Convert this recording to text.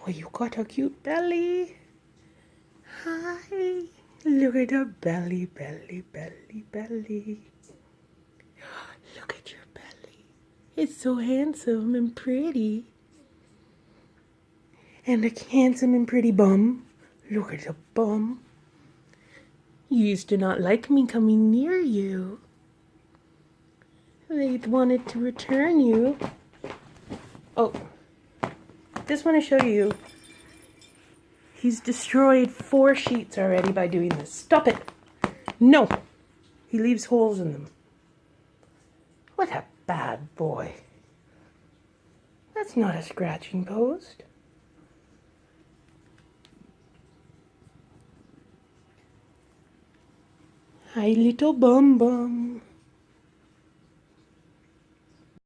Oh, you got a cute belly. Hi. Look at the belly, belly, belly, belly. Look at your belly. It's so handsome and pretty. And a handsome and pretty bum. Look at the bum. You used to not like me coming near you. They wanted to return you. Oh, just want to show you. He's destroyed 4 sheets already by doing this. Stop it. No. He leaves holes in them. What a bad boy. That's not a scratching post. Hi, little bum bum.